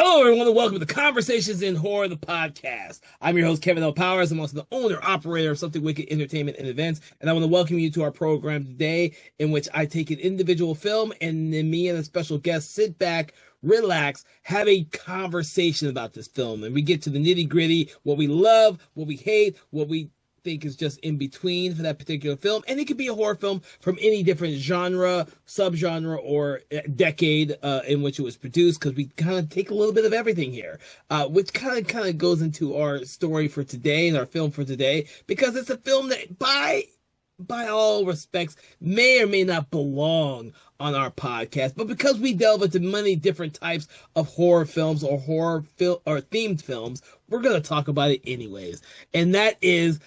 Hello, everyone, and welcome to Conversations in Horror, the podcast. I'm your host, Kevin L. Powers. I'm also the owner, operator of Something Wicked Entertainment and Events, and I want to welcome you to our program today, in which I take an individual film, and then me and a special guest sit back, relax, have a conversation about this film, and we get to the nitty-gritty, what we love, what we hate, what we think is just in between for that particular film. And it could be a horror film from any different genre, subgenre, or decade in which it was produced, because we kind of take a little bit of everything here, which kind of goes into our story for today and our film for today, because it's a film that by all respects may or may not belong on our podcast, but because we delve into many different types of horror films or or themed films, we're going to talk about it anyways. And that is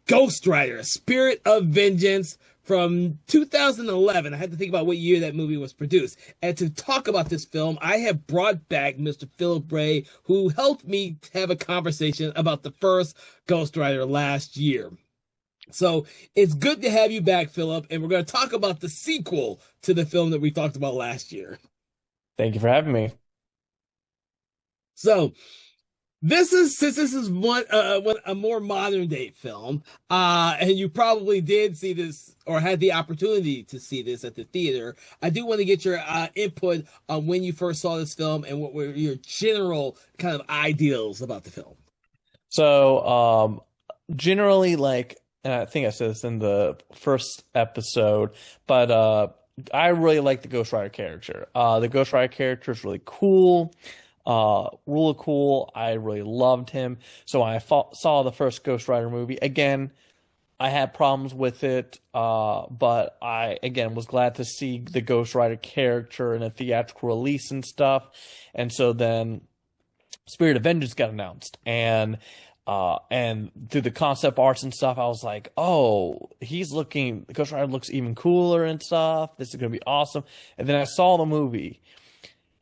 Ghost Rider, Spirit of Vengeance from 2011. I had to think about what year that movie was produced. And to talk about this film, I have brought back Mr. Philip Bray, who helped me have a conversation about the first Ghost Rider last year. So it's good to have you back, Philip, and we're going to talk about the sequel to the film that we talked about last year. Thank you for having me. So, since this is a more modern day film, and you probably did see this or had the opportunity to see this at the theater. I do want to get your input on when you first saw this film and what were your general kind of ideals about the film. So, generally, and I think I said this in the first episode, but I really like the Ghost Rider character. The Ghost Rider character is really cool. Really cool. I really loved him. So when I saw the first Ghost Rider movie, again, I had problems with it, but I, again, was glad to see the Ghost Rider character in a theatrical release and stuff. And so then Spirit of Vengeance got announced, and through the concept arts and stuff, I was like, oh, Ghost Rider looks even cooler and stuff. This is going to be awesome. And then I saw the movie,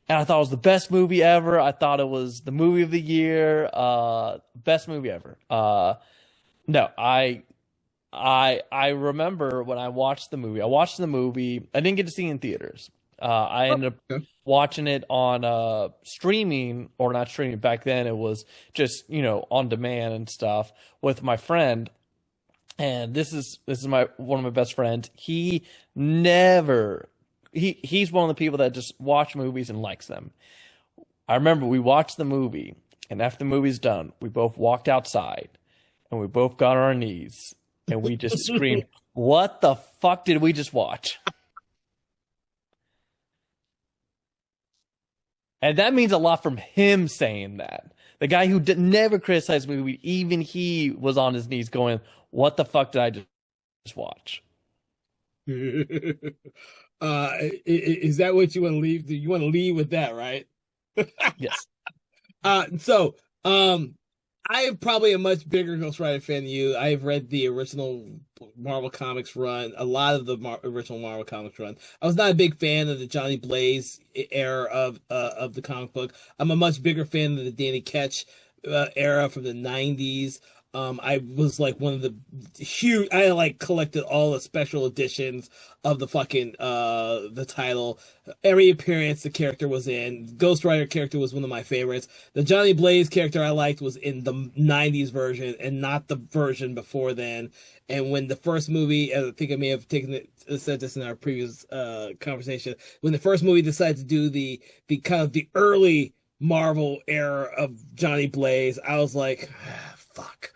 and I thought it was the best movie ever. I thought it was the movie of the year, best movie ever. No, I remember when I watched the movie. I didn't get to see it in theaters. I ended up watching it on streaming, or not streaming. Back then, it was just on demand and stuff with my friend. And this is one of my best friends. He's one of the people that just watch movies and likes them. I remember we watched the movie, and after the movie's done, we both walked outside, and we both got on our knees, and we just screamed, "What the fuck did we just watch?" And that means a lot from him saying that. The guy who never criticized the movie, even he was on his knees going, "What the fuck did I just watch?" Is that what you want to leave? You want to leave with that, right? Yes. So, I am probably a much bigger Ghost Rider fan than you. I've read the original Marvel Comics run, a lot of the original Marvel Comics run. I was not a big fan of the Johnny Blaze era of the comic book. I'm a much bigger fan of the Danny Ketch era from the 90s. I was like one of the huge. I collected all the special editions of the fucking the title. Every appearance the character was in. Ghost Rider character was one of my favorites. The Johnny Blaze character I liked was in the 90s version and not the version before then. And when the first movie, I think I may have said this in our previous conversation, when the first movie decided to do the kind of the early Marvel era of Johnny Blaze, I was like, fuck.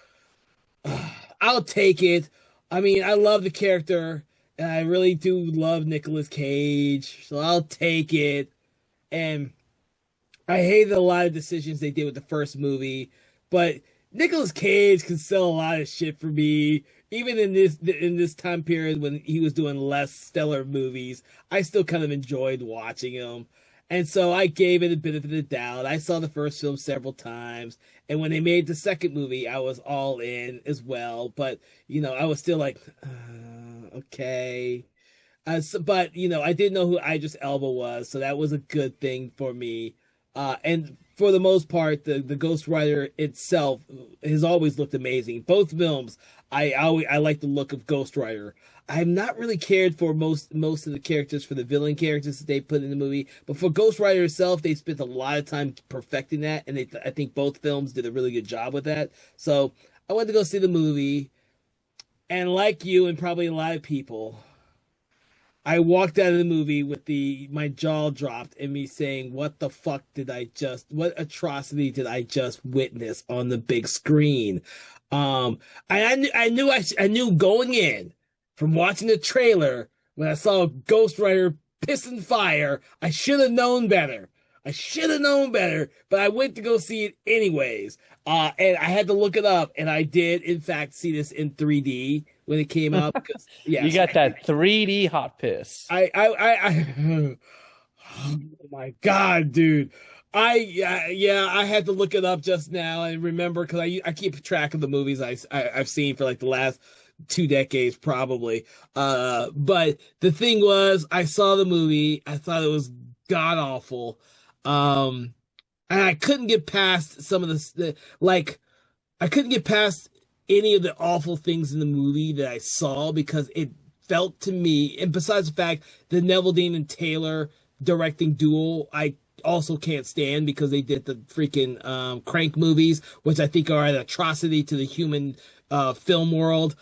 I'll take it. I mean, I love the character, and I really do love Nicolas Cage, so I'll take it. And I hated a lot of decisions they did with the first movie, but Nicolas Cage can sell a lot of shit for me. Even in this time period when he was doing less stellar movies, I still kind of enjoyed watching him. And so I gave it a bit of the doubt. I saw the first film several times, and when they made the second movie, I was all in as well. But I was still like, okay. But I didn't know who Idris Elba was, so that was a good thing for me. And for the most part, the Ghost Rider itself has always looked amazing. Both films, I like the look of Ghost Rider. I've not really cared for most of the characters, for the villain characters that they put in the movie, but for Ghost Rider itself, they spent a lot of time perfecting that, and I think both films did a really good job with that. So I went to go see the movie, and like you and probably a lot of people, I walked out of the movie with the my jaw dropped and me saying, "What the fuck did I just? What atrocity did I just witness on the big screen?" I knew going in from watching the trailer when I saw Ghost Rider pissing fire. I should have known better. I should have known better, but I went to go see it anyways. And I had to look it up, and I did in fact see this in 3D when it came out. Because You yes, got that 3D hot piss. oh my God, dude. Yeah, I had to look it up just now and remember because I keep track of the movies I've seen for like the last 2 decades probably. But the thing was, I saw the movie. I thought it was god awful. Um, and I couldn't get past some of like I couldn't get past any of the awful things in the movie that I saw because it felt to me, and besides the fact the Neville Dean and Taylor directing duel, I also can't stand because they did the freaking Crank movies, which I think are an atrocity to the human film world.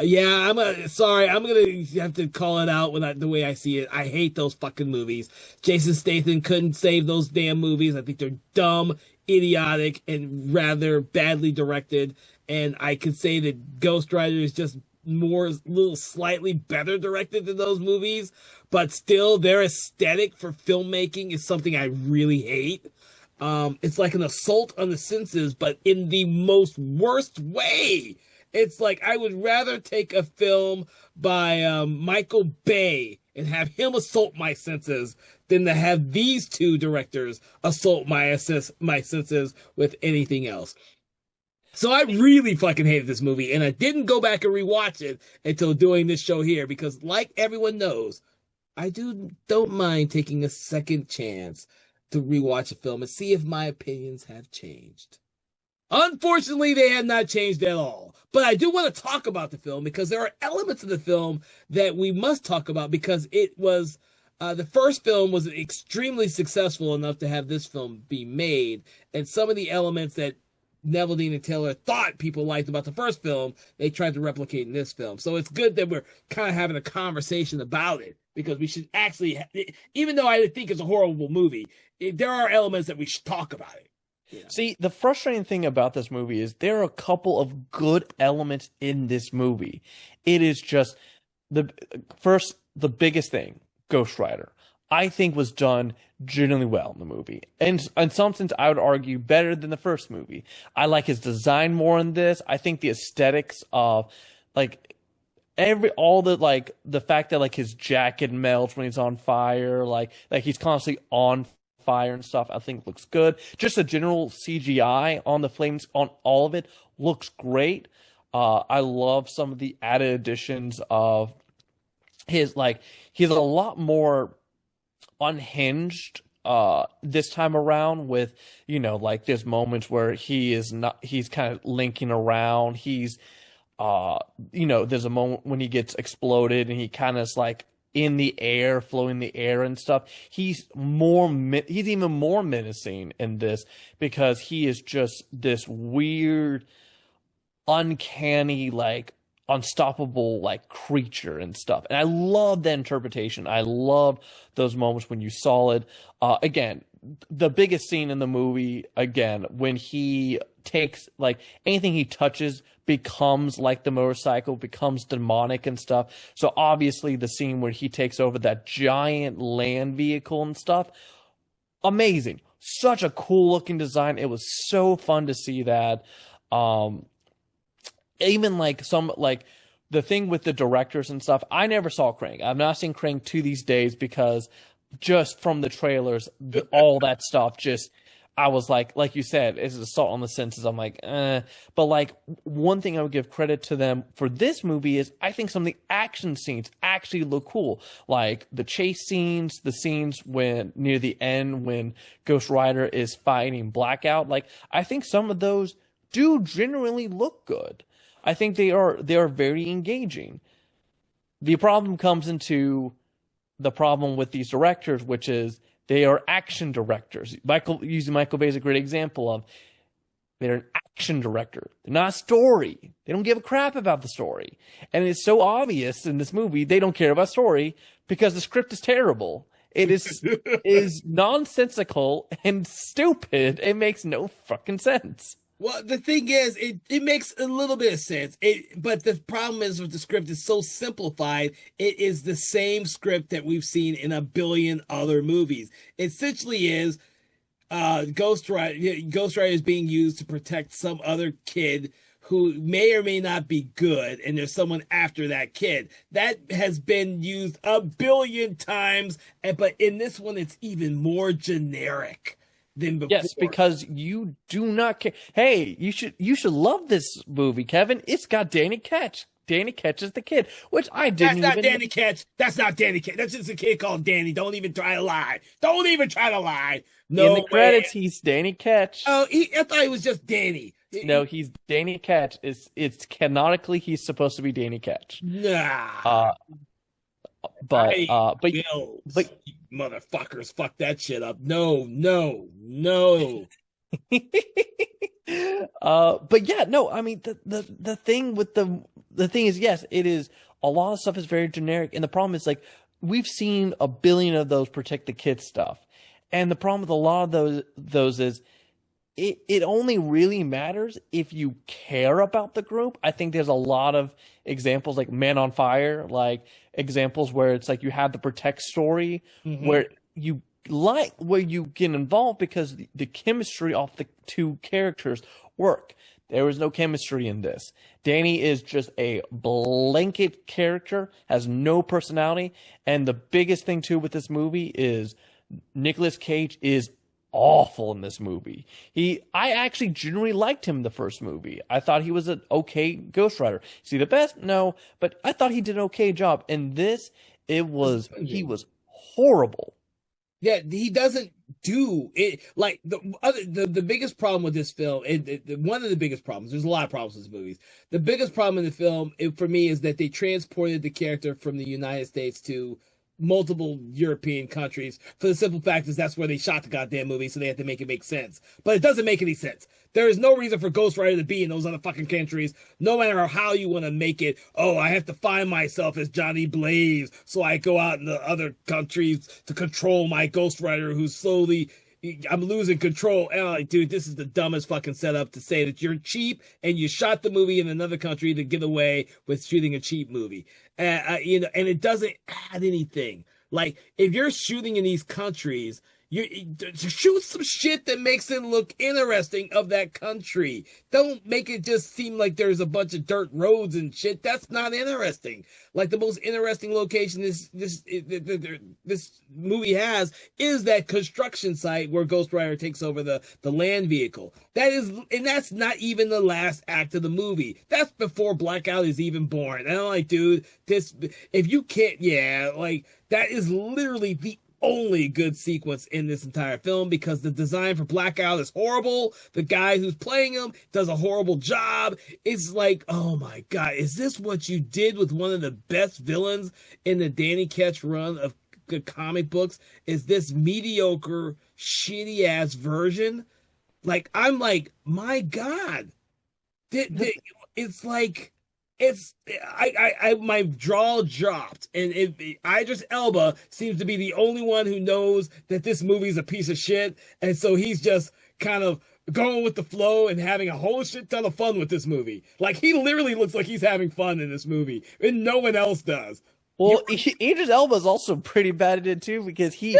Yeah, sorry, I'm gonna have to call it out the way I see it. I hate those fucking movies. Jason Statham couldn't save those damn movies. I think they're dumb, idiotic, and rather badly directed. And I could say that Ghost Rider is just more, little slightly better directed than those movies, but still their aesthetic for filmmaking is something I really hate. It's like an assault on the senses, but in the most worst way. It's like I would rather take a film by Michael Bay and have him assault my senses than to have these two directors assault my senses with anything else. So I really fucking hated this movie, and I didn't go back and rewatch it until doing this show here because, like everyone knows, I don't mind taking a second chance to rewatch a film and see if my opinions have changed. Unfortunately, they have not changed at all. But I do want to talk about the film because there are elements of the film that we must talk about because it was the first film was extremely successful enough to have this film be made, and some of the elements that Neville Dean and Taylor thought people liked about the first film, they tried to replicate in this film. So it's good that we're kind of having a conversation about it because we should actually, even though I think it's a horrible movie, there are elements that we should talk about it. Yeah. See, the frustrating thing about this movie is there are a couple of good elements in this movie. It is just the biggest thing, Ghost Rider, I think was done genuinely well in the movie. And in some sense, I would argue better than the first movie. I like his design more in this. I think the aesthetics of like the fact that like his jacket melts when he's on fire, like he's constantly on fire and stuff, I think looks good. Just the general CGI on the flames on all of it looks great. I love some of the added additions of he's a lot more unhinged this time around with like there's moments where he's kind of linking around. There's a moment when he gets exploded and he kind of is like in the air, floating in the air and stuff. He's even more menacing in this because he is just this weird, uncanny, like unstoppable like creature and stuff. And I love that interpretation. I love those moments when you saw it. Again, the biggest scene in the movie, again, when he takes like anything he touches becomes like the motorcycle, becomes demonic and stuff. So obviously the scene where he takes over that giant land vehicle and stuff, amazing. Such a cool looking design. It was so fun to see that. Even like the thing with the directors and stuff, I never saw Crank. I've not seen Crank to these days because just from the trailers, all that stuff just, I was like you said, it's assault on the senses. I'm like, eh. But like one thing I would give credit to them for this movie is I think some of the action scenes actually look cool. Like the chase scenes, the scenes when near the end when Ghost Rider is fighting Blackout. Like I think some of those do generally look good. I think they are very engaging. The problem comes into the problem with these directors, which is they are action directors. Using Michael Bay is a great example of they're an action director. They're not a story. They don't give a crap about the story. And it's so obvious in this movie they don't care about story because the script is terrible. It is nonsensical and stupid. It makes no fucking sense. Well, the thing is, it makes a little bit of sense. But the problem is with the script is so simplified. It is the same script that we've seen in a billion other movies. It essentially is Ghost Rider. Ghost Rider is being used to protect some other kid who may or may not be good, and there's someone after that kid. That has been used a billion times, but in this one, it's even more generic than before. Yes, because you do not care. Hey, you should love this movie, Kevin. It's got Danny Ketch. Danny Ketch is the kid, which I didn't That's not Danny Ketch. That's not Danny Ketch. That's just a kid called Danny. Don't even try to lie. Don't even try to lie. No in the credits, he's Danny Ketch. Oh, I thought he was just Danny. No, he's Danny Ketch. It's canonically he's supposed to be Danny Ketch. Nah. But motherfuckers, fuck that shit up. No. But yeah, no, I mean the thing with the thing is, yes, it is a lot of stuff is very generic, and the problem is like we've seen a billion of those protect the kids stuff, and the problem with a lot of those is it only really matters if you care about the group. I think there's a lot of examples like Man on Fire, like examples where it's like you have the protect story where you get involved because the chemistry of the two characters work. There was no chemistry in this. Danny is just a blanket character, has no personality, and the biggest thing too with this movie is Nicolas Cage is awful in this movie. I actually genuinely liked him in the first movie. I thought he was an okay Ghost Rider. Is he the best? No, but I thought he did an okay job. In this, he was horrible. Yeah, he doesn't do it like the biggest problem with this film. One of the biggest problems. There's a lot of problems with this movies. The biggest problem in the film, for me, is that they transported the character from the United States to multiple European countries for the simple fact is that's where they shot the goddamn movie, so they had to make it make sense. But it doesn't make any sense. There is no reason for Ghost Rider to be in those other fucking countries, no matter how you want to make it. Oh, I have to find myself as Johnny Blaze, so I go out in the other countries to control my Ghost Rider who's slowly... I'm losing control. And I'm like, dude, this is the dumbest fucking setup to say that you're cheap and you shot the movie in another country to get away with shooting a cheap movie. And it doesn't add anything. Like, if you're shooting in these countries, you shoot some shit that makes it look interesting of that country. Don't make it just seem like there's a bunch of dirt roads and shit. That's not interesting. Like, the most interesting location this movie has is that construction site where Ghost Rider takes over the land vehicle. That's not even the last act of the movie. That's before Blackout is even born. And I'm like, dude, if you can't, that is literally the only good sequence in this entire film because the design for Blackout is horrible. The guy who's playing him does a horrible job. It's like, oh my God, is this what you did with one of the best villains in the Danny Ketch run of good comic books? Is this mediocre, shitty ass version? Like, I'm like, my God. It's like... my jaw dropped, and Idris Elba seems to be the only one who knows that this movie is a piece of shit, and so he's just kind of going with the flow and having a whole shit ton of fun with this movie. Like, he literally looks like he's having fun in this movie, and no one else does. Well, Idris Elba is also pretty bad at it too because he's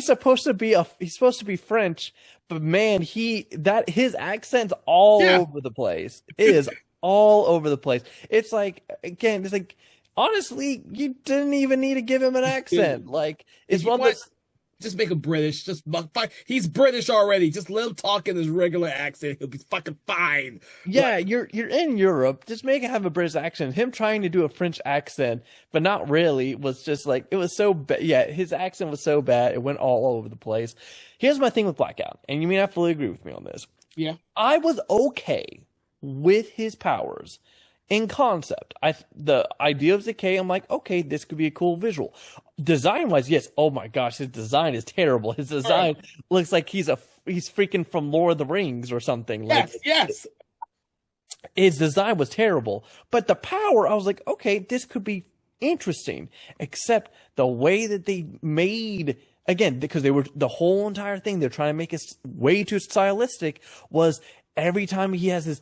supposed to be French, but man, his accent's all over the place. It is all over the place. It's like, again, it's like, honestly, you didn't even need to give him an accent. Like, it's one of those... Just make him British. He's British already. Just let him talk in his regular accent. He'll be fucking fine. Yeah, you're in Europe. Just make him have a British accent. Him trying to do a French accent, but not really, was just like, it was so bad. Yeah, his accent was so bad. It went all over the place. Here's my thing with Blackout, and you may not fully agree with me on this. Yeah. I was okay with his powers In concept, the idea of Decay, I'm like, okay, this could be a cool visual. Design wise, yes. Oh my gosh, his design is terrible. His design looks like he's freaking from Lord of the Rings or something. Like Yes, yes. his design was terrible, but the power, I was like, okay, this could be interesting. Except the way that they made, again, because they were the whole entire thing, they're trying to make it way too stylistic. Was every time he has his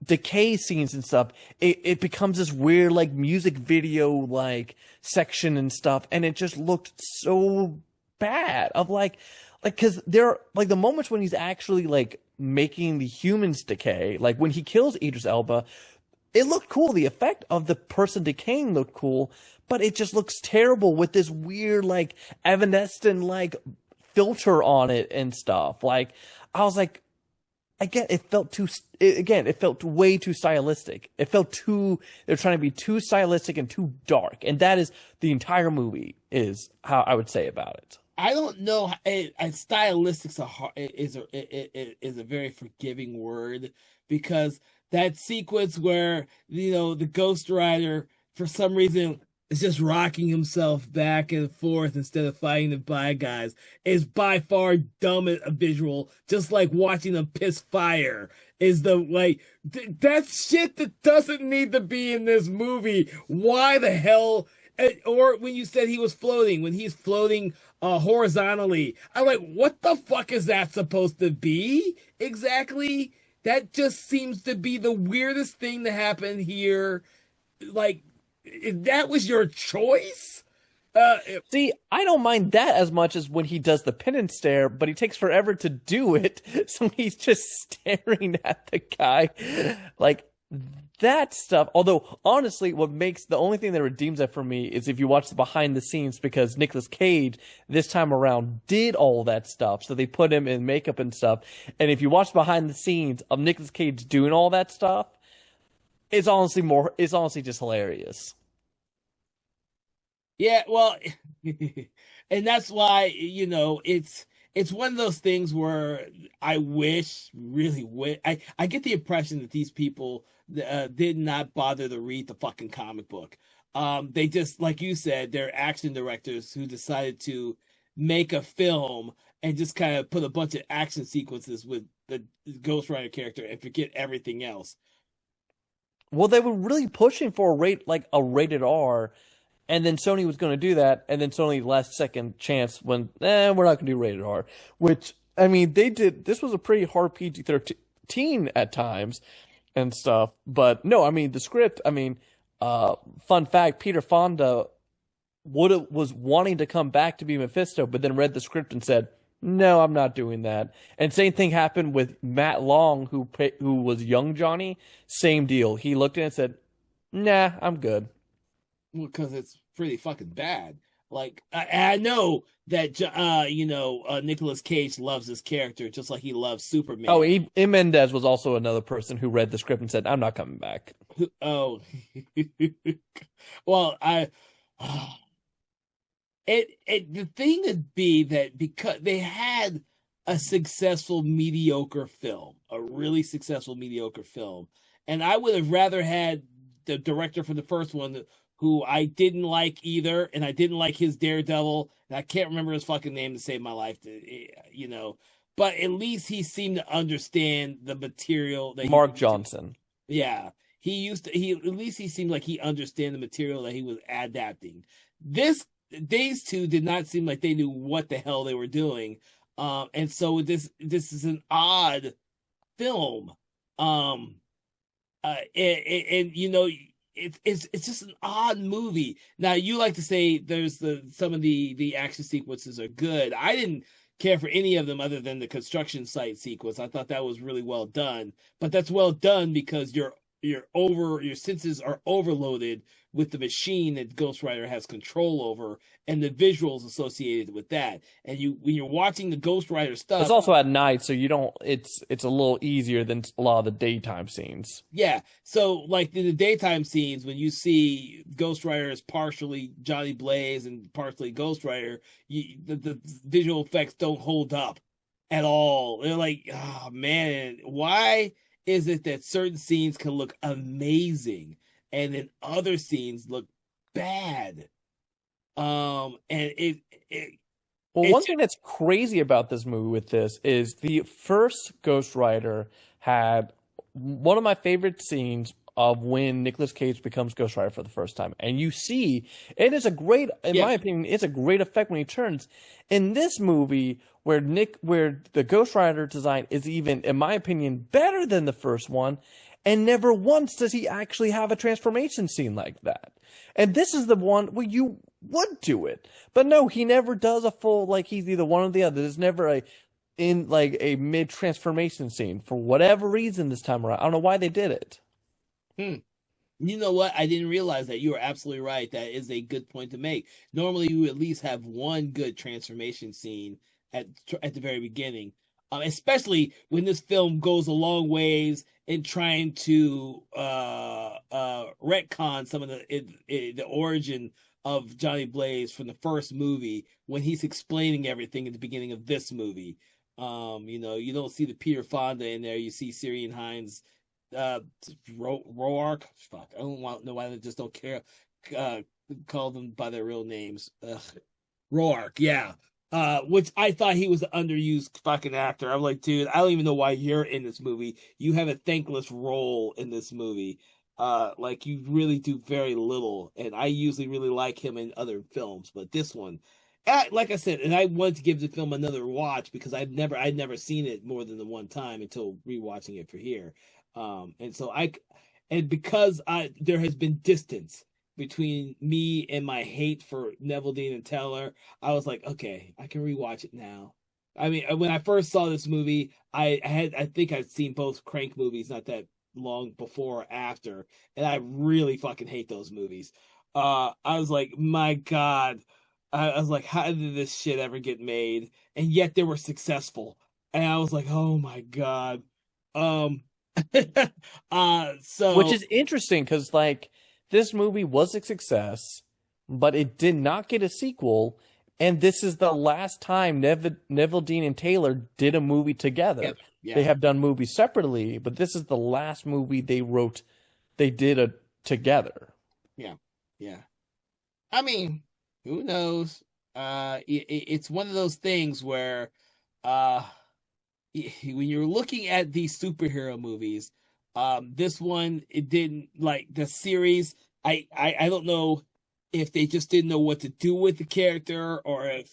decay scenes and stuff, it becomes this weird like music video like section and stuff, and it just looked so bad. Of like because there are like the moments when he's actually like making the humans decay, like when he kills Idris Elba, it looked cool. The effect of the person decaying looked cool, but it just looks terrible with this weird like evanescent like filter on it and stuff. Like I was like, again, it felt too. Again, it felt way too stylistic. It felt too. They're trying to be too stylistic and too dark, and that is the entire movie. Is how I would say about it. I don't know. Stylistics is a very forgiving word, because that sequence where the Ghost Rider for some reason is just rocking himself back and forth instead of fighting the bad guys is by far dumb a visual. Just like watching them piss fire is the like that's shit that doesn't need to be in this movie. Why the hell? Or when you said he was floating, when he's floating horizontally, I'm like, what the fuck is that supposed to be exactly? That just seems to be the weirdest thing to happen here. Like, if that was your choice? Uh, See, I don't mind that as much as when he does the penance stare, but he takes forever to do it, so he's just staring at the guy. Like that stuff. Although honestly, what makes the only thing that redeems that for me is if you watch the behind the scenes, because Nicolas Cage this time around did all that stuff. So they put him in makeup and stuff. And if you watch behind the scenes of Nicolas Cage doing all that stuff, it's honestly just hilarious. yeah, well, and that's why, it's one of those things where I wish, really wish, I get the impression that these people did not bother to read the fucking comic book. They just, like you said, they're action directors who decided to make a film and just kind of put a bunch of action sequences with the Ghost Rider character and forget everything else. Well, they were really pushing for a rated R, and then Sony was going to do that, and then Sony last second chance when, we're not going to do rated R. Which I mean, they did. This was a pretty hard PG-13 at times and stuff. But no, I mean the script. I mean, fun fact: Peter Fonda was wanting to come back to be Mephisto, but then read the script and said, "No, I'm not doing that." And same thing happened with Matt Long, who was young Johnny. Same deal. He looked at it and said, "Nah, I'm good." Because it's pretty fucking bad. Like I know that Nicolas Cage loves his character just like he loves Oh, Superman. Mendez was also another person who read the script and said, "I'm not coming back." Oh, well, the thing would be that because they had a successful mediocre film, a really successful mediocre film, and I would have rather had the director for the first one, who I didn't like either, and I didn't like his Daredevil, and I can't remember his fucking name to save my life, but at least he seemed to understand the material that he Mark used to. Johnson. Yeah, he at least he seemed like he understand the material that he was adapting. This These two did not seem like they knew what the hell they were doing, and so this is an odd film, um, and it's just an odd movie. Now you like to say there's some of the action sequences are good. I didn't care for any of them other than the construction site sequence. I thought that was really well done, but that's well done because your senses are overloaded with the machine that Ghost Rider has control over and the visuals associated with that. And when you're watching the Ghost Rider It's stuff, also at night, so you don't. It's a little easier than a lot of the daytime scenes. yeah. So like in the daytime scenes, when you see Ghost Rider is partially Johnny Blaze and partially Ghost Rider, the visual effects don't hold up at all. They're like, oh man, why is it that certain scenes can look amazing and then other scenes look bad. And it Well, it's one just, thing that's crazy about this movie with this is the first Ghost Rider had one of my favorite scenes of when Nicolas Cage becomes Ghost Rider for the first time. And you see, it is a great, in yeah. my opinion, it's a great effect when he turns. In this movie, where the Ghost Rider design is even, in my opinion, better than the first one, and never once does he actually have a transformation scene like that. And this is the one where you would do it. But no, he never does a full, like he's either one or the other. There's never a mid transformation scene for whatever reason this time around. I don't know why they did it. Hmm. You know what? I didn't realize that. You are absolutely right. That is a good point to make. Normally, you at least have one good transformation scene at the very beginning, especially when this film goes a long ways in trying to retcon some of the origin of Johnny Blaze from the first movie when he's explaining everything at the beginning of this movie. You don't see the Peter Fonda in there. You see Syrian Hines uh Roark. Fuck, I don't want know why they just don't care. Uh, call them by their real names. Roark, yeah. Which I thought he was an underused fucking actor. I'm like, dude, I don't even know why you're in this movie. You have a thankless role in this movie. Like you really do very little, and I usually really like him in other films, but this one, like I said, and I wanted to give the film another watch because I'd never seen it more than the one time until rewatching it for here. And so and because there has been distance between me and my hate for Neville Dean and Teller, I was like, okay, I can rewatch it now. I mean, when I first saw this movie, I think I'd seen both Crank movies not that long before or after, and I really fucking hate those movies. I was like, my God. I was like, how did this shit ever get made? And yet they were successful. And I was like, oh my God. Um Which so is interesting because, like, this movie was a success, but it did not get a sequel. And this is the last time Neville Dean and Taylor did a movie yeah, together. They yeah, have done movies separately, but this is the last movie they did a together. yeah, yeah. I mean, who knows? It's one of those things where uh when you're looking at these superhero movies, this one it didn't like the series. I don't know if they just didn't know what to do with the character or if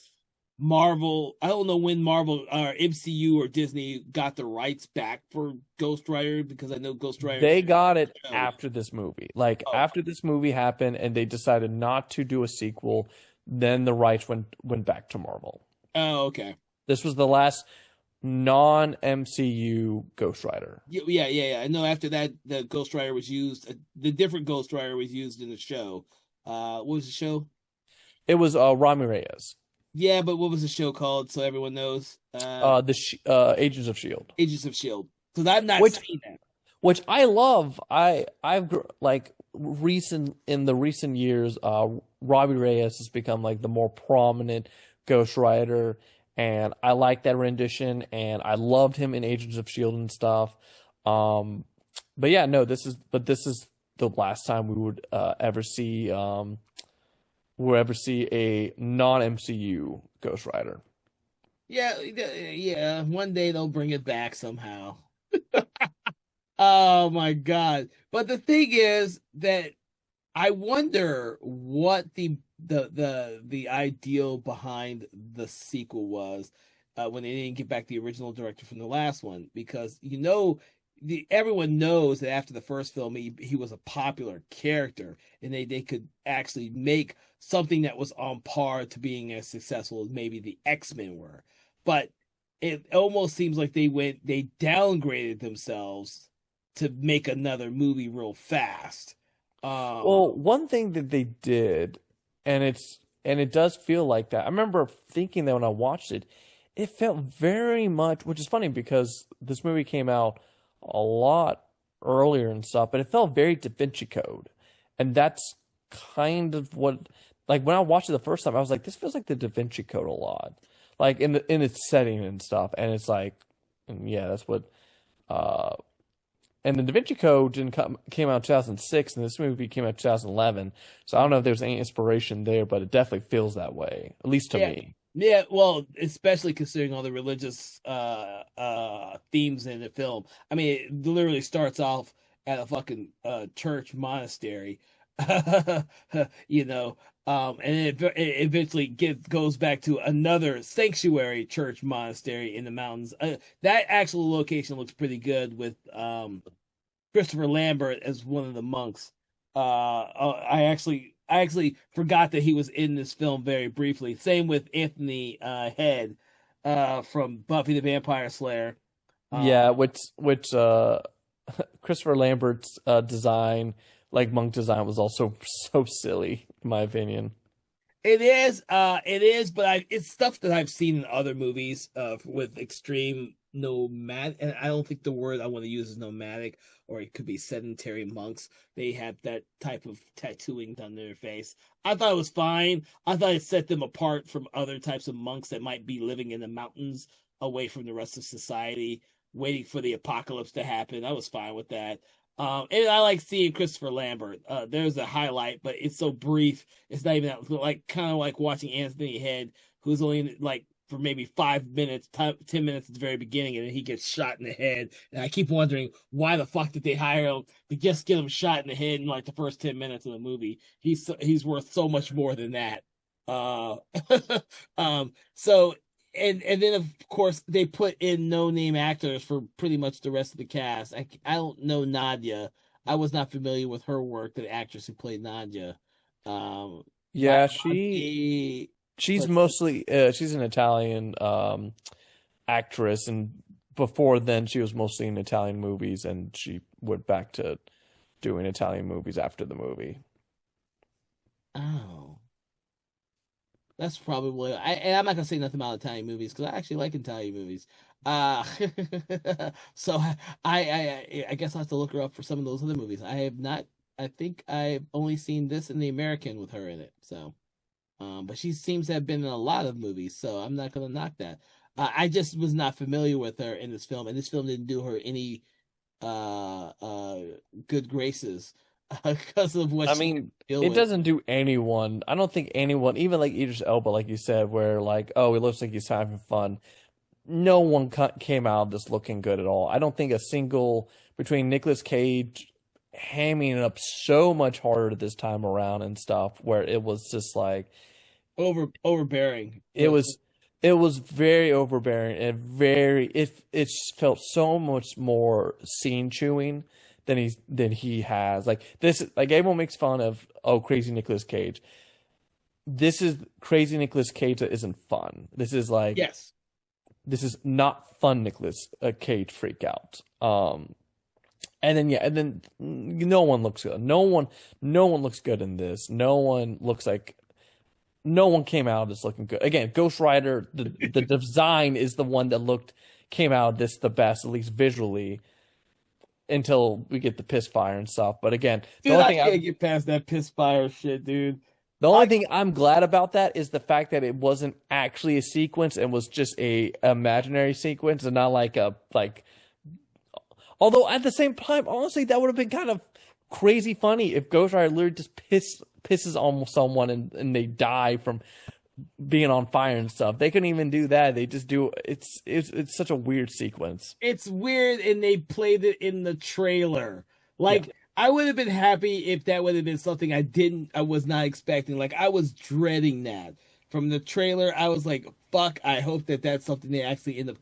Marvel. I don't know when Marvel or MCU or Disney got the rights back for Ghost Rider because I know Ghost Rider is They got it a show. after this movie. Like Oh, after this movie happened and they decided not to do a sequel, then the rights went back to Marvel. oh, okay. This was the last non-MCU Ghost Rider. Yeah. I know after that, the Ghost Rider was used. The different Ghost Rider was used in the show. What was the show? It was Rami Reyes. Yeah, but what was the show called? So everyone knows. Agents of Shield, Agents of Shield. Because I've not which seen that. which I love. Like recent in the recent years, Robbie Reyes has become like the more prominent Ghost Rider, and I like that rendition, and I loved him in Agents of Shield and stuff. Um, but yeah, no, this is the last time we would we'll ever see a non-MCU Ghost Rider. Yeah. One day they'll bring it back somehow. Oh my God! But the thing is that I wonder what the ideal behind the sequel was when they didn't get back the original director from the last one because everyone knows that after the first film he was a popular character and they could actually make something that was on par to being as successful as maybe the X-Men were, but it almost seems like they downgraded themselves to make another movie real fast. um Well, one thing that they did, and it does feel like that. I remember thinking that when I watched it, it felt very much, which is funny because this movie came out a lot earlier and stuff, but it felt very Da Vinci Code. And that's kind of what, like when I watched it the first time, I was like, this feels like the Da Vinci Code a lot. Like in its setting and stuff. And it's like, and yeah, that's what uh and the Da Vinci Code didn't come came out in 2006, and this movie came out in 2011. So I don't know if there's any inspiration there, but it definitely feels that way, at least to Yeah. me. Yeah, well, especially considering all the religious themes in the film. I mean, it literally starts off at a fucking church monastery. you know, and it eventually goes back to another sanctuary church monastery in the mountains. That actual location looks pretty good with Christopher Lambert as one of the monks. I actually forgot that he was in this film very briefly. Same with Anthony Head from Buffy the Vampire Slayer. Yeah, which Christopher Lambert's design, like monk design, was also so silly, in my opinion. It is, but it's stuff that I've seen in other movies with extreme nomad, and I don't think the word I want to use is nomadic, or it could be sedentary monks. They have that type of tattooing done to their face. I thought it was fine. I thought it set them apart from other types of monks that might be living in the mountains away from the rest of society, waiting for the apocalypse to happen. I was fine with that. And I like seeing Christopher Lambert. There's a highlight, but it's so brief. It's not even that, like kind of like watching Anthony Head, who's only like for maybe 5 minutes, 10 minutes at the very beginning, and then he gets shot in the head. And I keep wondering why the fuck did they hire him to just get him shot in the head in like the first 10 minutes of the movie? He's worth so much more than that. Uh, so and then of course they put in no name actors for pretty much the rest of the cast. I don't know Nadia. I was not familiar with her work, the actress who played Nadia. Yeah, she's but mostly she's an Italian actress, and before then she was mostly in Italian movies, and she went back to doing Italian movies after the movie. oh, that's probably and I'm not gonna say nothing about Italian movies because I actually like Italian movies. Uh, so I guess I'll have to look her up for some of those other movies. I have not. I think I've only seen this and The American with her in it. So. But she seems to have been in a lot of movies, so I'm not gonna knock that. I just was not familiar with her in this film, and this film didn't do her any uh uh good graces because of what I she mean, deal it with. doesn't do anyone. I don't think anyone, even like Idris Elba, like you said, where like, oh, it looks like he's having fun. No one came out of this looking good at all. I don't think a single between Nicolas Cage hamming it up so much harder this time around and stuff, where it was just like Overbearing. it was it was very overbearing and very it felt so much more scene chewing than he has. Like this like everyone makes fun of oh crazy Nicolas Cage. This is crazy Nicolas Cage that isn't fun. This is like Yes. this is not fun Nicolas Cage freak out. And then yeah, and then no one looks good. No one looks good in this. No one looks like no one came out of this looking good. Again, Ghost Rider, the design is the one that came out of this the best, at least visually, until we get the piss fire and stuff. But again, Dude, I can't get past that piss fire shit, dude. the only I thing I'm glad about that is the fact that it wasn't actually a sequence and was just a imaginary sequence and not like a like. Although at the same time, honestly, that would have been kind of crazy funny if Ghost Rider literally just pisses on someone and they die from being on fire and stuff. They couldn't even do that. They just do it's such a weird sequence. it's weird, and they played it in the trailer. Yeah. Like I would have been happy if that would have been something I was not expecting. Like I was dreading that from the trailer. I was like, "Fuck!" I hope that that's something they actually end up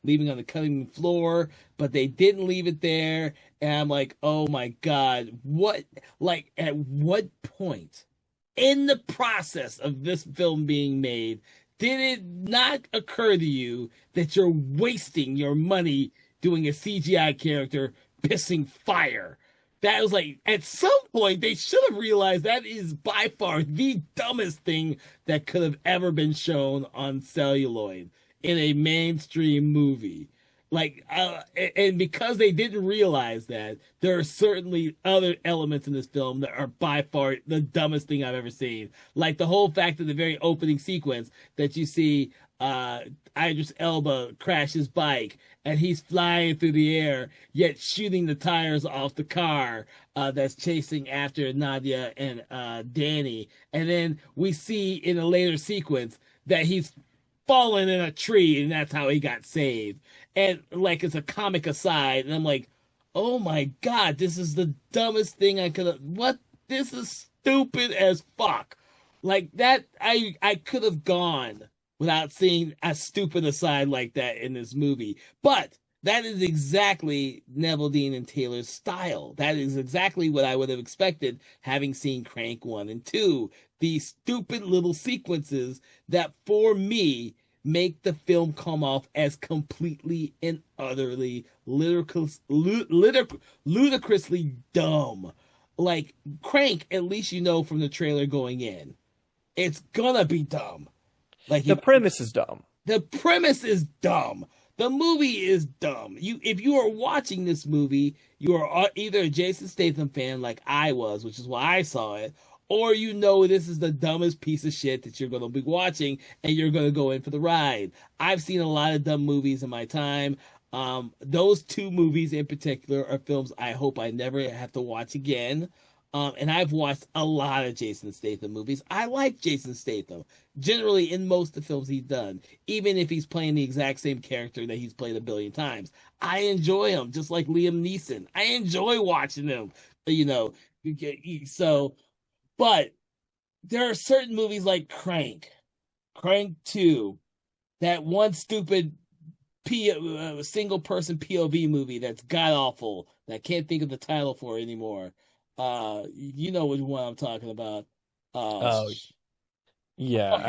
leaving on the cutting floor. But they didn't leave it there, and I'm like, "Oh my god, what? Like at what point in the process of this film being made?" Did it not occur to you that you're wasting your money doing a CGI character pissing fire? That was like, at some point, they should have realized that is by far the dumbest thing that could have ever been shown on celluloid in a mainstream movie. And because they didn't realize that, there are certainly other elements in this film that are by far the dumbest thing I've ever seen. Like the whole fact of the very opening sequence that you see uh Idris Elba crash his bike and he's flying through the air, yet shooting the tires off the car that's chasing after Nadia and Danny. And then we see in a later sequence that he's fallen in a tree and that's how he got saved. And like it's a comic aside, and I'm like, oh my god, this is the dumbest thing I could have. What? This is stupid as fuck. Like that, I could have gone without seeing a stupid aside like that in this movie. But that is exactly Neville Dean and Taylor's style. That is exactly what I would have expected having seen Crank 1 and 2. These stupid little sequences that, for me, make the film come off as completely and utterly ludicrously dumb. Like Crank, at least you know from the trailer going in, it's gonna be dumb. Like The premise is dumb. the premise is dumb. The movie is dumb. If you are watching this movie, you are either a Jason Statham fan like I was, which is why I saw it, or you know this is the dumbest piece of shit that you're going to be watching and you're going to go in for the ride. I've seen a lot of dumb movies in my time. Those two movies in particular are films I hope I never have to watch again. And I've watched a lot of Jason Statham movies. I like Jason Statham generally in most of the films he's done, even if he's playing the exact same character that he's played a billion times. I enjoy him, just like Liam Neeson. I enjoy watching him, you know. So, but there are certain movies like Crank 2, that one stupid single person POV movie that's god awful that I can't think of the title for anymore. You know which one I'm talking about. Oh, yeah. Fuck,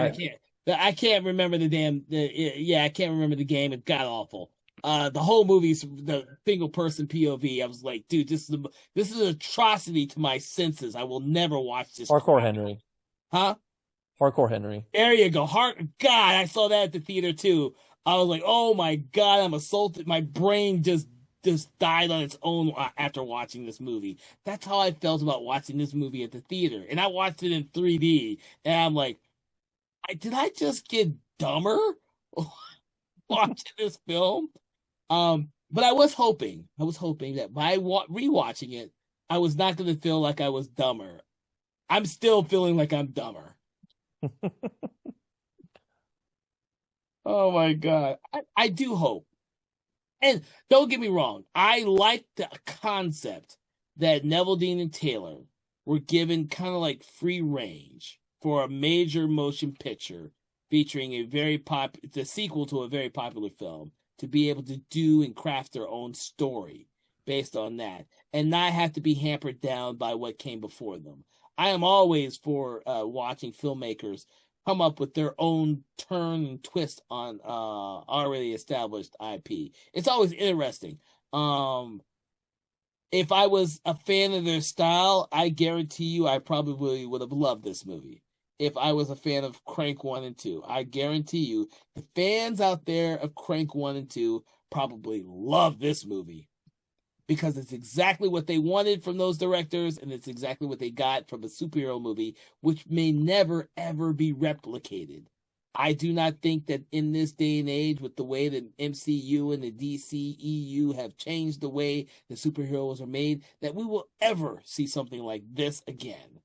I can't remember I can't remember the game. It got awful. The whole movie's the single person POV. I was like, dude, this is an atrocity to my senses. I will never watch this. Hardcore Henry. Huh? Hardcore Henry. There you go. God, I saw that at the theater too. I was like, oh my God, I'm assaulted. My brain just died on its own after watching this movie. That's how I felt about watching this movie at the theater. And I watched it in 3D, and I'm like, did I just get dumber watching this film? But I was hoping that by rewatching it, I was not going to feel like I was dumber. I'm still feeling like I'm dumber. Oh my God. I do hope. And don't get me wrong, I like the concept that Neville Dean and Taylor were given kind of like free range for a major motion picture featuring the sequel to a very popular film, to be able to do and craft their own story based on that and not have to be hampered down by what came before them. I am always for watching filmmakers come up with their own turn and twist on already established IP. It's always interesting. If I was a fan of their style, I guarantee you I probably would have loved this movie. If I was a fan of Crank 1 and 2, I guarantee you the fans out there of Crank 1 and 2 probably love this movie, because it's exactly what they wanted from those directors, and it's exactly what they got from a superhero movie, which may never, ever be replicated. I do not think that in this day and age, with the way that MCU and the DCEU have changed the way the superheroes are made, that we will ever see something like this again.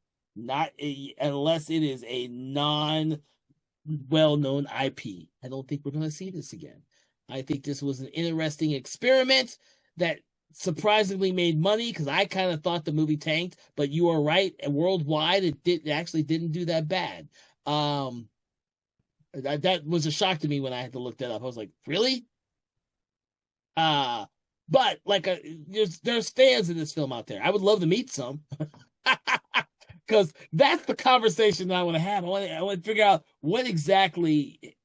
Unless it is a non-well-known IP. I don't think we're going to see this again. I think this was an interesting experiment that surprisingly made money, because I kind of thought the movie tanked, but you are right. Worldwide, it actually didn't do that bad. That was a shock to me when I had to look that up. I was like, really? But like, there's fans in this film out there. I would love to meet some, because that's the conversation that I want to have. I want to figure out what exactly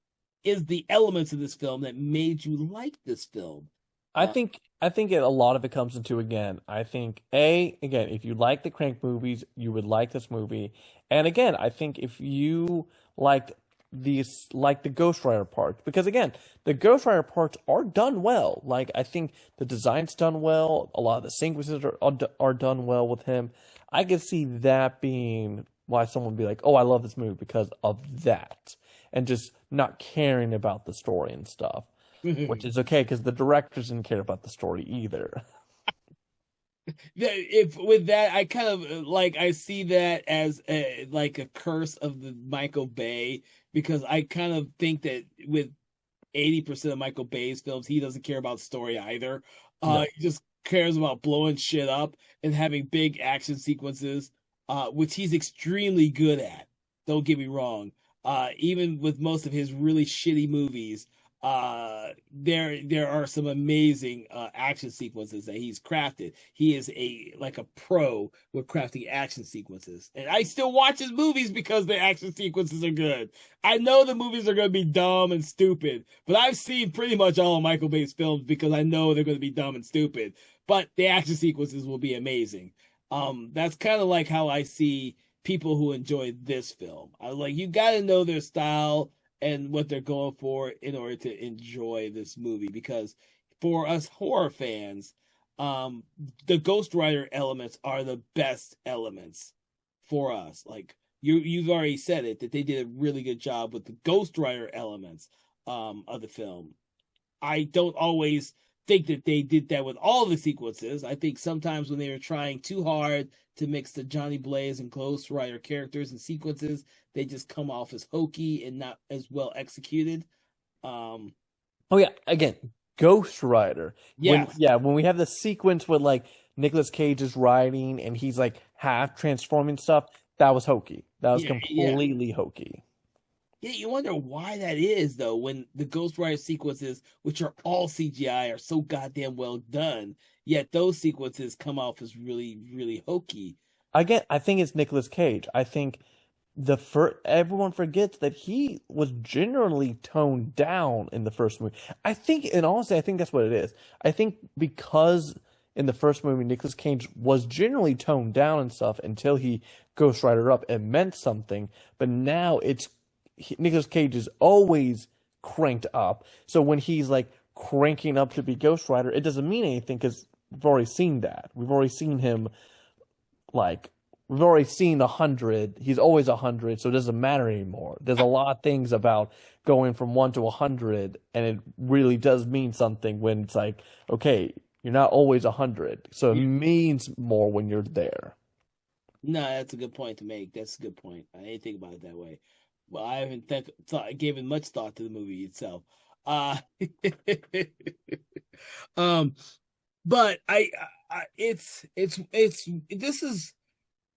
is the elements of this film that made you like this film. I think a lot of it comes into, again, I think again, if you like the Crank movies, you would like this movie. And again, I think if you liked these like the Ghost Rider parts because again, the Ghost Rider parts are done well. Like I think the design's done well. A lot of the sequences are done well with him. I could see that being why someone would be like, "Oh, I love this movie because of that," and just not caring about the story and stuff, which is okay because the directors didn't care about the story either. If with that, I kind of like I see that as like a curse of the Michael Bay because I kind of think that with 80% of Michael Bay's films, he doesn't care about story either. No. He just cares about blowing shit up and having big action sequences, which he's extremely good at. Don't get me wrong. Even with most of his really shitty movies, there are some amazing action sequences that he's crafted. He is a pro with crafting action sequences, and I still watch his movies because the action sequences are good. I know the movies are going to be dumb and stupid, but I've seen pretty much all of Michael Bay's films because I know they're going to be dumb and stupid. But the action sequences will be amazing. That's kind of like how I see people who enjoy this film. I like you got to know their style and what they're going for in order to enjoy this movie because for us horror fans, the Ghost Rider elements are the best elements for us. Like you've already said it that they did a really good job with the Ghost Rider elements of the film. I don't always think that they did that with all the sequences. I think sometimes when they were trying too hard to mix the Johnny Blaze and Ghost Rider characters and sequences, they just come off as hokey and not as well executed. Um, Oh yeah, again, Ghost Rider. yeah, When we have the sequence with like Nicolas Cage is riding and he's like half transforming stuff, that was hokey. That was yeah. completely hokey. Yeah, you wonder why that is though, when the Ghost Rider sequences, which are all CGI, are so goddamn well done, yet those sequences come off as really, really hokey. I think it's Nicolas Cage. I think everyone forgets that he was generally toned down in the first movie. I think, and honestly, I think that's what it is. I think because in the first movie, Nicolas Cage was generally toned down and stuff until he Ghost Rider up, it meant something. But now Nicolas Cage is always cranked up. So when he's like cranking up to be Ghost Rider, it doesn't mean anything because we've already seen that. We've already seen him like we've already seen 100. He's always 100, so it doesn't matter anymore. There's a lot of things about going from 1 to 100, and it really does mean something when it's like, okay, you're not always 100, so it Yeah. means more when you're there. No, that's a good point to make. That's a good point. I didn't think about it that way. Well, I haven't thought given much thought to the movie itself. Uh um but it's this is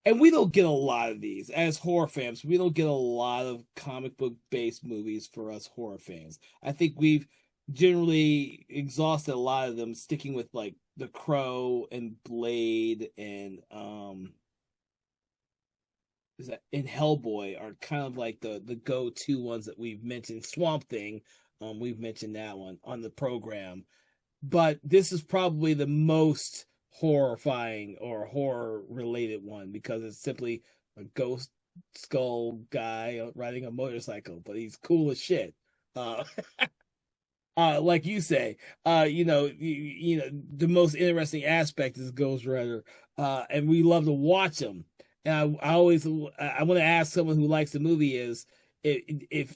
and we don't get a lot of these as horror fans. We don't get a lot of comic book based movies for us horror fans. I think we've generally exhausted a lot of them, sticking with like The Crow and Blade and is that in Hellboy are kind of like the go to ones that we've mentioned. Swamp Thing, we've mentioned that one on the program, but this is probably the most horrifying or horror related one because it's simply a ghost skull guy riding a motorcycle, but he's cool as shit. Uh, like you say, the most interesting aspect is Ghost Rider, and we love to watch him. And I always I want to ask someone who likes the movie is if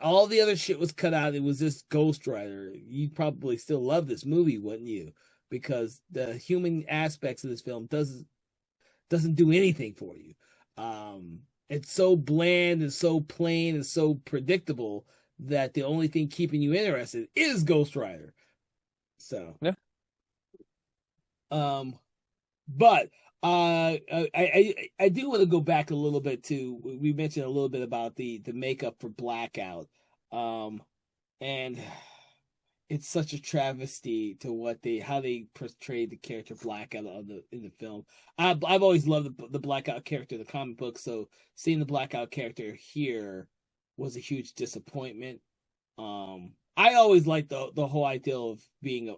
all the other shit was cut out. It was this Ghost Rider. You'd probably still love this movie, wouldn't you? Because the human aspects of this film doesn't do anything for you. It's so bland and so plain and so predictable that the only thing keeping you interested is Ghost Rider. So, Yeah. um, but I do want to go back a little bit to we mentioned a little bit about the makeup for Blackout, and it's such a travesty to how they portrayed the character Blackout in the film. I've always loved the Blackout character in the comic book, so seeing the Blackout character here was a huge disappointment. I always liked the whole idea of being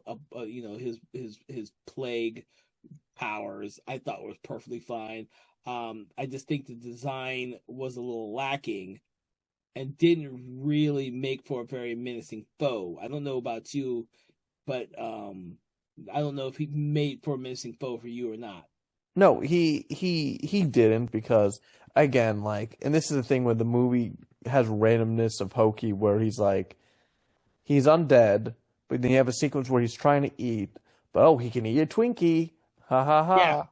his plague powers. I thought was perfectly fine. I just think the design was a little lacking, and didn't really make for a very menacing foe. I don't know about you, but I don't know if he made for a menacing foe for you or not. No, he didn't because again, like, and this is the thing where the movie has randomness of hokey where he's like he's undead, but then you have a sequence where he's trying to eat, but oh, he can eat a Twinkie. Ha ha Yeah. ha.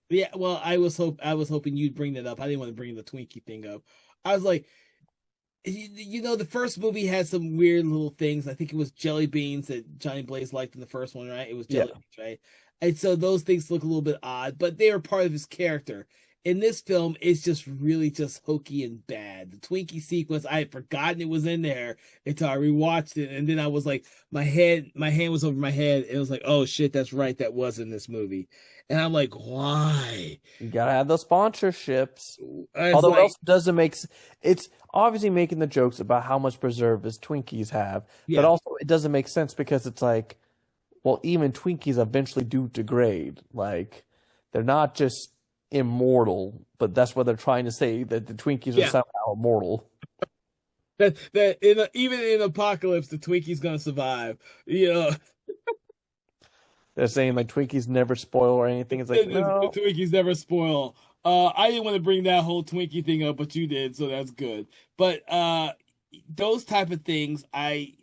Yeah, well, I was hoping you'd bring that up. I didn't want to bring the Twinkie thing up. I was like, you know, the first movie had some weird little things. I think it was jelly beans that Johnny Blaze liked in the first one, right? It was Yeah. jelly beans, right? And so those things look a little bit odd, but they are part of his character. In this film, it's just really just hokey and bad. The Twinkie sequence, I had forgotten it was in there until I rewatched it, and then I was like, my hand was over my head, and it was like, oh shit, that's right, that was in this movie. And I'm like, why? You gotta have those sponsorships. It's Although like, else doesn't make it's obviously making the jokes about how much preservatives Twinkies have, but yeah, also it doesn't make sense because it's like, well, even Twinkies eventually do degrade. Like they're not just immortal, but that's what they're trying to say that the Twinkies are yeah. somehow immortal. That even in apocalypse, the Twinkie's gonna survive. You know, They're saying like Twinkies never spoil or anything. It's like, the no. Twinkies never spoil. I didn't want to bring that whole Twinkie thing up, but you did, so that's good. But those type of things, I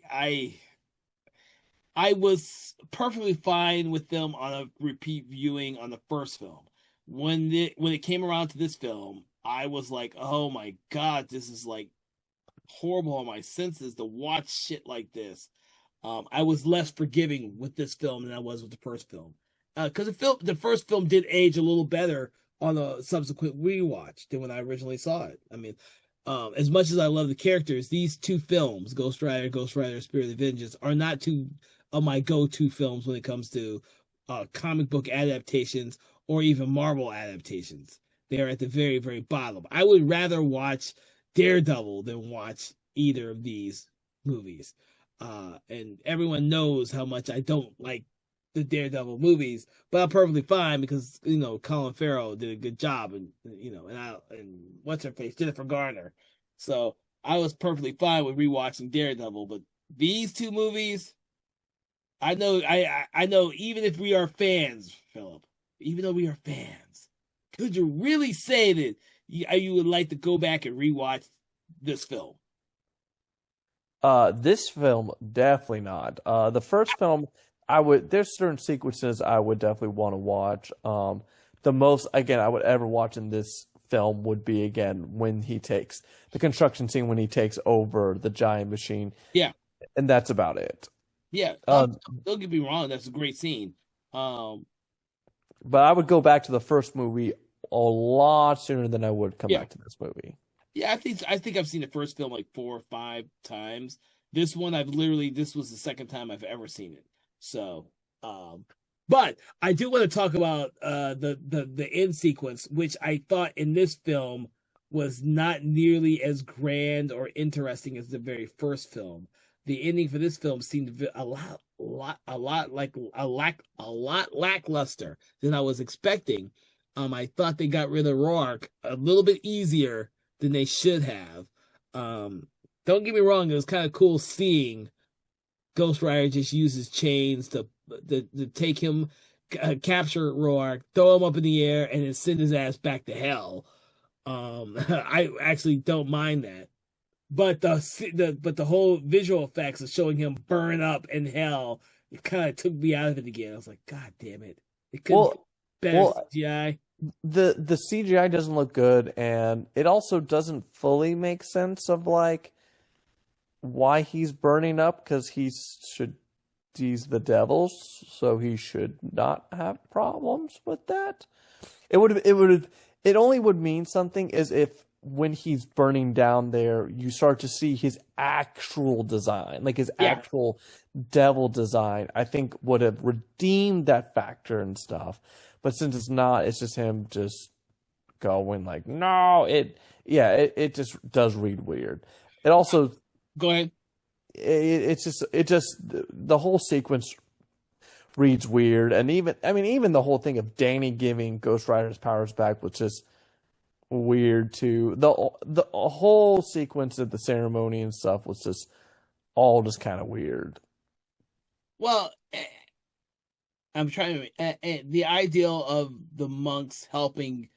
was perfectly fine with them on a repeat viewing on the first film. When it came around to this film, I was like, oh my god, this is like horrible on my senses to watch shit like this. I was less forgiving with this film than I was with the first film, because the first film did age a little better on a subsequent rewatch than when I originally saw it. I mean, as much as I love the characters, these two films, Ghost Rider, Spirit of Vengeance, are not two of my go-to films when it comes to comic book adaptations or even Marvel adaptations. They are at the very, very bottom. I would rather watch Daredevil than watch either of these movies. And everyone knows how much I don't like the Daredevil movies, but I'm perfectly fine because Colin Farrell did a good job, and and what's her face, Jennifer Garner. So I was perfectly fine with rewatching Daredevil, but these two movies, I know. Even if we are fans, Philip, even though we are fans, could you really say that you would like to go back and rewatch this film? This film definitely not. The first film there's certain sequences I would definitely want to watch. The most again I would ever watch in this film would be again when he takes the construction scene when he takes over the giant machine, Yeah, and that's about it. yeah. Um, Don't get me wrong. That's a great scene. Um, but I would go back to the first movie a lot sooner than I would come yeah, back to this movie. yeah. I think I've seen the first film like 4 or 5 times. This one, this was the second time I've ever seen it. So, um, but I do want to talk about the end sequence, which I thought in this film was not nearly as grand or interesting as the very first film. The ending for this film seemed a lot like a lot lackluster than I was expecting. I thought they got rid of Rourke a little bit easier than they should have. Um, don't get me wrong; it was kind of cool seeing Ghost Rider just use his chains to take him, capture Rourke, throw him up in the air, and then send his ass back to hell. I actually don't mind that, but the whole visual effects of showing him burn up in hell, it kind of took me out of it again. I was like, God damn it! It couldn't be Well, better well, CGI. the CGI doesn't look good, and it also doesn't fully make sense of like why he's burning up because he's the devil, so he should not have problems with that. It only would mean something is if when he's burning down there, you start to see his actual design, like his Yeah, actual devil design, I think would have redeemed that factor and stuff. But since it's not, it's just him just going like, no, it just does read weird. It also go ahead. it just the whole sequence reads weird, and even I mean even the whole thing of Danny giving Ghost Rider's powers back was just weird too. The whole sequence of the ceremony and stuff was just all just kind of weird. Well, I'm trying to the ideal of the monks helping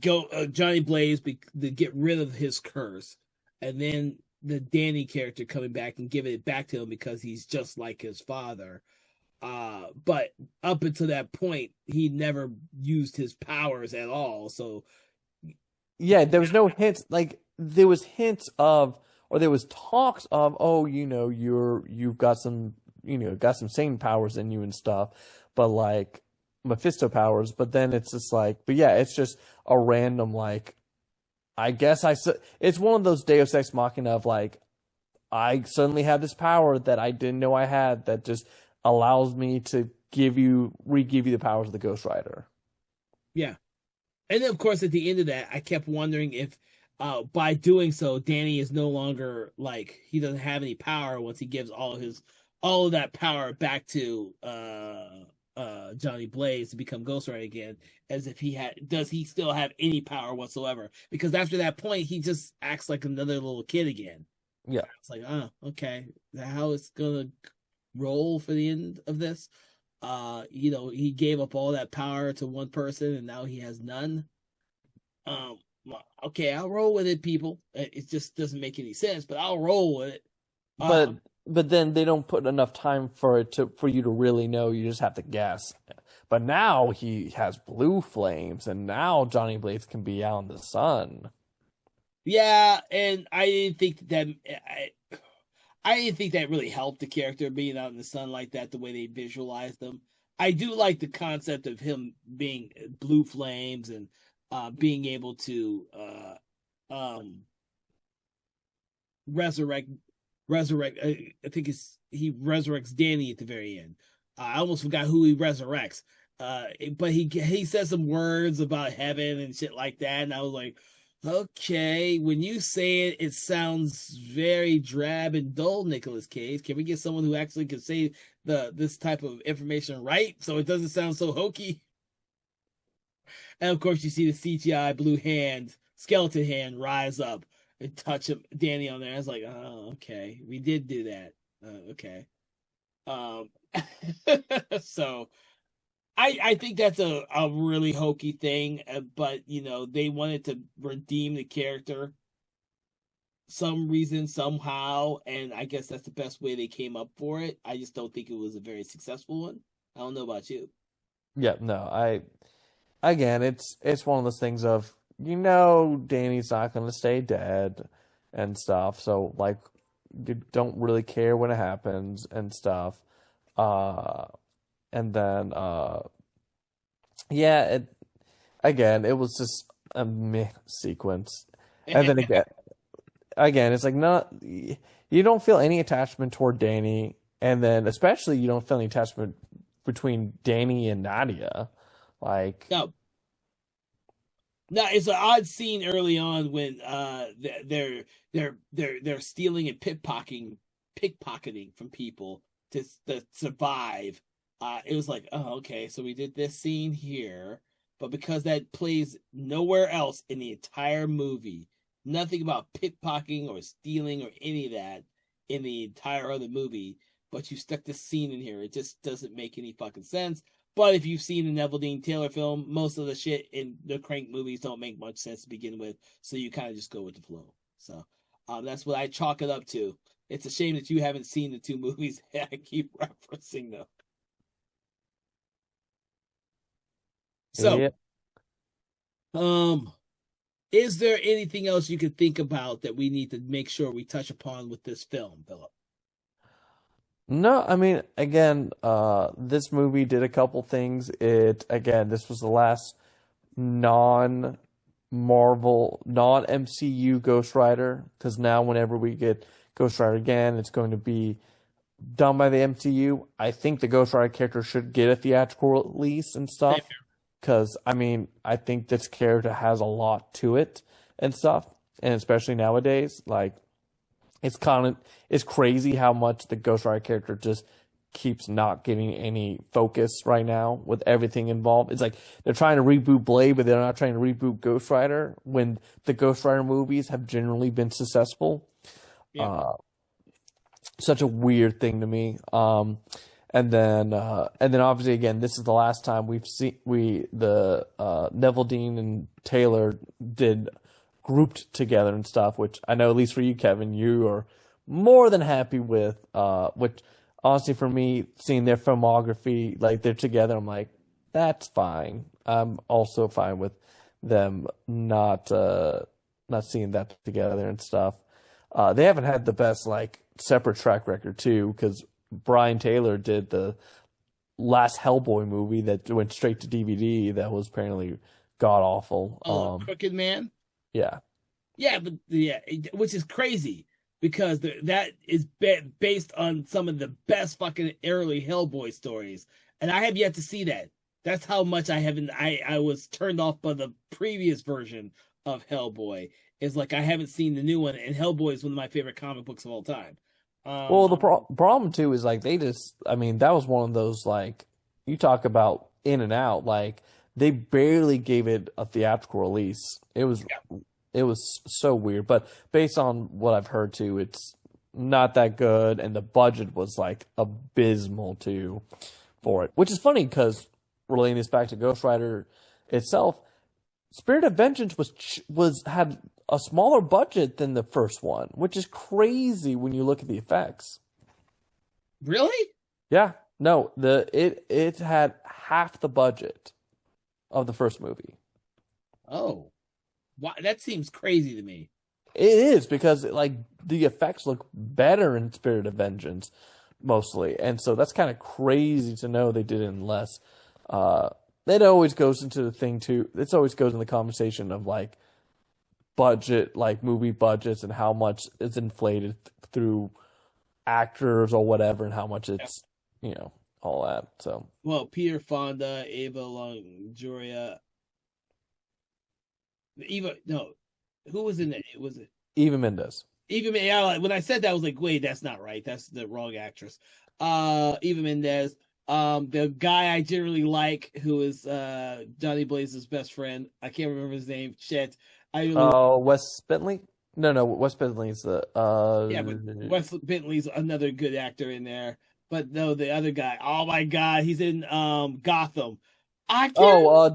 go Johnny Blaze to get rid of his curse, and then the Danny character coming back and giving it back to him because he's just like his father. But up until that point, he never used his powers at all. So Yeah, there was no hints. Like there was hints of, or there was talks of, oh, you've got some, got some sane powers in you and stuff, but like Mephisto powers. But then it's just like, but yeah, it's just a random like. I guess it's one of those Deus Ex Machina of like, I suddenly have this power that I didn't know I had that just allows me to re-give you the powers of the Ghost Rider. yeah, and then of course at the end of that, I kept wondering if by doing so, Danny is no longer like he doesn't have any power once he gives all of that power back to Johnny Blaze to become Ghost Rider again, as if does he still have any power whatsoever? Because after that point, he just acts like another little kid again. Yeah. It's like, oh, okay, is that how it's gonna roll for the end of this? He gave up all that power to one person and now he has none. Um, okay, I'll roll with it, people. It just doesn't make any sense, but I'll roll with it. But but then they don't put enough time for you to really know. You just have to guess. But now he has blue flames, and now Johnny Blaze can be out in the sun. Yeah, and I didn't think that really helped the character being out in the sun like that, the way they visualized them. I do like the concept of him being blue flames and being able to resurrect I think he resurrects Danny at the very end. I almost forgot who he resurrects. But he says some words about heaven and shit like that, and I was like, okay, when you say it, it sounds very drab and dull, Nicolas Cage. Can we get someone who actually can say this type of information right so it doesn't sound so hokey? And of course, you see the CGI skeleton hand rise up and touch him, Danny on there. I was like, oh, okay, we did do that. Okay. Um, so I think that's a really hokey thing, but they wanted to redeem the character some reason somehow, and I guess that's the best way they came up for it. I just don't think it was a very successful one. I don't know about you. Yeah, no, again, it's one of those things of Danny's not gonna stay dead and stuff, so like you don't really care when it happens and stuff. Uh and then yeah, it was just a meh sequence. And then again, it's like not you don't feel any attachment toward Danny, and then especially you don't feel any attachment between Danny and Nadia. Like No, no, it's an odd scene early on when they're stealing and pickpocketing from people to survive. It was like, oh, okay, so we did this scene here, but because that plays nowhere else in the entire movie, nothing about pickpocketing or stealing or any of that in the entire other movie, but you stuck this scene in here. It just doesn't make any fucking sense. But if you've seen the Neville Dean Taylor film, most of the shit in the Crank movies don't make much sense to begin with, so you kind of just go with the flow. So that's what I chalk it up to. It's a shame that you haven't seen the two movies that I keep referencing, though. So, yeah. is there anything else you could think about that we need to make sure we touch upon with this film, Philip? No, I mean, again, this movie did a couple things. This was the last non-Marvel, non-MCU Ghost Rider, because now whenever we get Ghost Rider again, it's going to be done by the MCU. I think the Ghost Rider character should get a theatrical release and stuff, because, I mean, I think this character has a lot to it and stuff, and especially nowadays, like, it's crazy how much the Ghost Rider character just keeps not getting any focus right now with everything involved. It's like they're trying to reboot Blade, but they're not trying to reboot Ghost Rider when the Ghost Rider movies have generally been successful. Yeah. Uh, Such a weird thing to me. And then obviously again, this is the last time we've seen Neville Dean and Taylor did grouped together and stuff, which I know at least for you, Kevin, you are more than happy with. Which honestly for me, seeing their filmography, like they're together, I'm like, that's fine. I'm also fine with them not seeing that together and stuff. They haven't had the best like separate track record too, because Brian Taylor did the last Hellboy movie that went straight to DVD that was apparently god awful. Oh, Crooked Man. Yeah. Yeah, but yeah, which is crazy because that is based on some of the best fucking early Hellboy stories, and I have yet to see that. That's how much I haven't. I was turned off by the previous version of Hellboy. It's like I haven't seen the new one, and Hellboy is one of my favorite comic books of all time. Well, the problem too is like I mean, that was one of those like you talk about in and out. Like they barely gave it a theatrical release. It was so weird. But based on what I've heard too, it's not that good, and the budget was like abysmal too for it. Which is funny because relating this back to Ghost Rider itself, Spirit of Vengeance was had a smaller budget than the first one, which is crazy when you look at the effects. Really? Yeah, no, it had half the budget of the first movie. Oh, why? That seems crazy to me. It is because like the effects look better in Spirit of Vengeance mostly, and so that's kind of crazy to know they did it in less. It always goes into the thing too. It always goes in the conversation of like budget, like movie budgets, and how much it's inflated through actors or whatever, and how much it's all that. So well, Peter Fonda, Ava Longoria, Eva. No, who was in it? Was it Eva Mendes? Eva? Yeah, when I said that, I was like, wait, that's not right. That's the wrong actress. Eva Mendes. The guy I generally like, who is Johnny Blaze's best friend. I can't remember his name. Shit. Wes Bentley? No, Wes Bentley's the yeah, but Wes Bentley's another good actor in there. But no, the other guy. Oh my God, he's in Gotham. Donald Loge.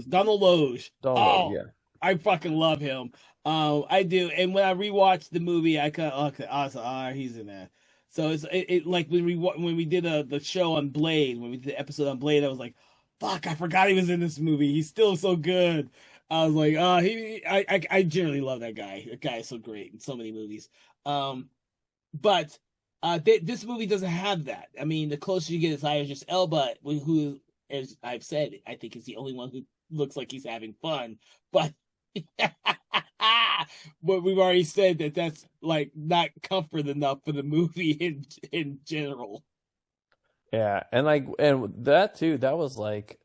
Donald Loge. Donald, yeah. I fucking love him. I do. And when I rewatched the movie, I kind of he's in there. So it's like when we did the show on Blade, when we did the episode on Blade, I was like, fuck, I forgot he was in this movie. He's still so good. I was like, I generally love that guy. That guy is so great in so many movies. But this movie doesn't have that. I mean, the closer you get is Idris Elba, who, as I've said, I think is the only one who looks like he's having fun. But but we've already said that that's like not comfort enough for the movie in general. Yeah, and that too. That was like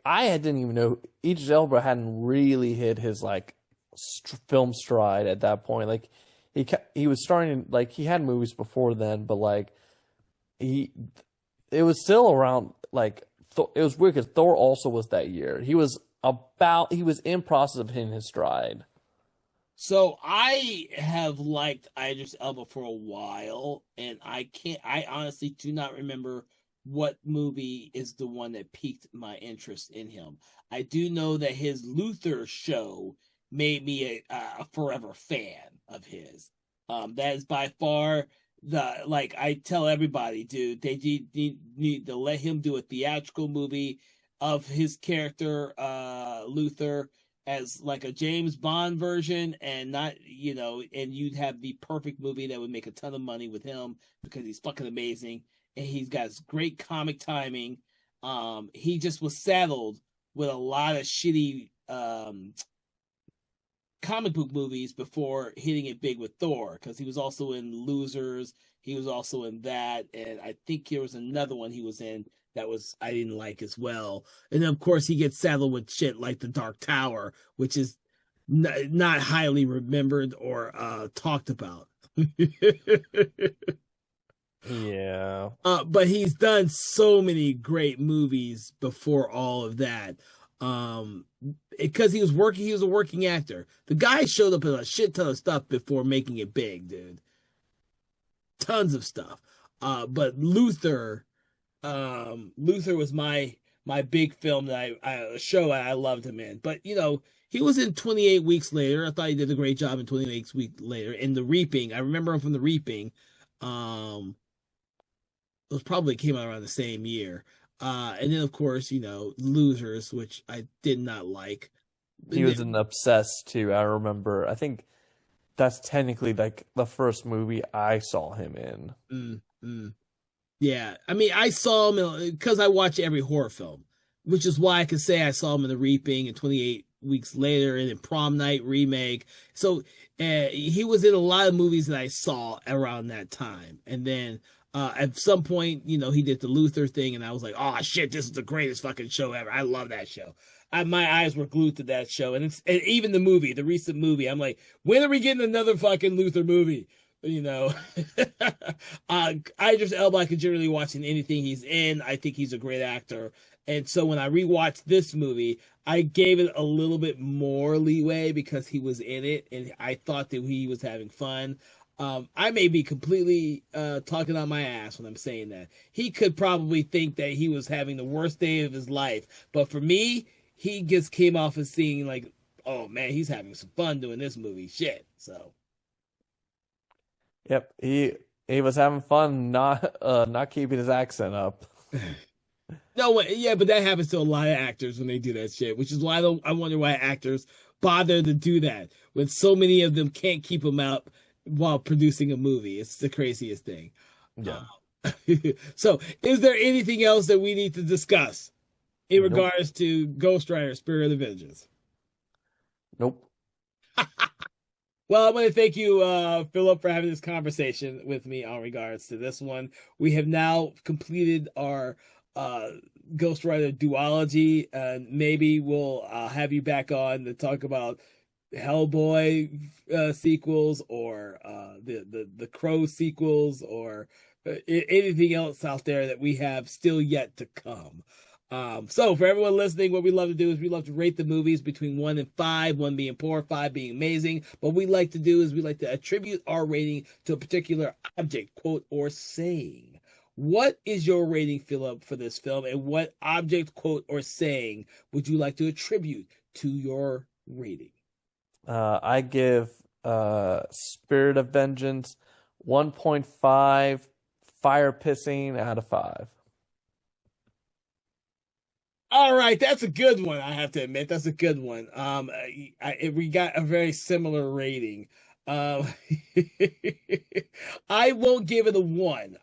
I didn't even know Idris Elba hadn't really hit his like film stride at that point. Like he was starting like he had movies before then, but like it was still around like it was weird because Thor also was that year. He was in process of hitting his stride. So I have liked Idris Elba for a while, and I honestly do not remember what movie is the one that piqued my interest in him. I do know that his Luther show made me a forever fan of his. That is by far like I tell everybody, dude, they need to let him do a theatrical movie of his character, Luther, as like a James Bond version, and not, and you'd have the perfect movie that would make a ton of money with him because he's fucking amazing and he's got great comic timing. He just was saddled with a lot of shitty comic book movies before hitting it big with Thor, because he was also in Losers. He was also in that, and I think there was another one he was in that I didn't like as well. And then, of course, he gets saddled with shit like The Dark Tower, which is not highly remembered or talked about. Yeah. But he's done so many great movies before all of that. Um, because he was a working actor. The guy showed up in a shit ton of stuff before making it big, dude. Tons of stuff. But Luther was my big film that I show I loved him in. But he was in 28 Weeks Later. I thought he did a great job in 28 Weeks Later. In The Reaping, I remember him from The Reaping. Um, those probably came out around the same year. And then of course, Losers, which I did not like. He was in Obsessed too. I remember. I think that's technically like the first movie I saw him in. Mm, mm. Yeah, I mean, I saw him because I watch every horror film, which is why I could say I saw him in The Reaping and 28 Weeks Later and in Prom Night remake. So he was in a lot of movies that I saw around that time. And then at some point, he did the Luther thing, and I was like, oh shit, this is the greatest fucking show ever. I love that show. My eyes were glued to that show, and even the recent movie. I'm like, when are we getting another fucking Luther movie? You know, Idris Elba, I can generally watch in anything he's in. I think he's a great actor. And so when I rewatched this movie, I gave it a little bit more leeway because he was in it and I thought that he was having fun. I may be completely talking on my ass when I'm saying that. He could probably think that he was having the worst day of his life. But for me, he just came off as seeing like, oh man, he's having some fun doing this movie. Shit. So. Yep, he was having fun not keeping his accent up. No, yeah, but that happens to a lot of actors when they do that shit, which is why I wonder why actors bother to do that when so many of them can't keep them out while producing a movie. It's the craziest thing. Yeah. So, is there anything else that we need to discuss in Nope. regards to Ghost Rider: Spirit of Vengeance? Nope. Well, I want to thank you, Philip, for having this conversation with me on regards to this one. We have now completed our uh, Ghost Rider duology, and maybe we'll have you back on to talk about Hellboy sequels or the Crow sequels or anything else out there that we have still yet to come. So for everyone listening, what we love to do is we love to rate the movies between 1 and 5, 1 being poor, 5 being amazing. What we like to do is we like to attribute our rating to a particular object, quote, or saying. What is your rating, Philip, for this film, and what object, quote, or saying would you like to attribute to your rating? I give Spirit of Vengeance 1.5 fire pissing out of 5. All right, that's a good one. I have to admit, that's a good one. We got a very similar rating. Um, I won't give it a 1.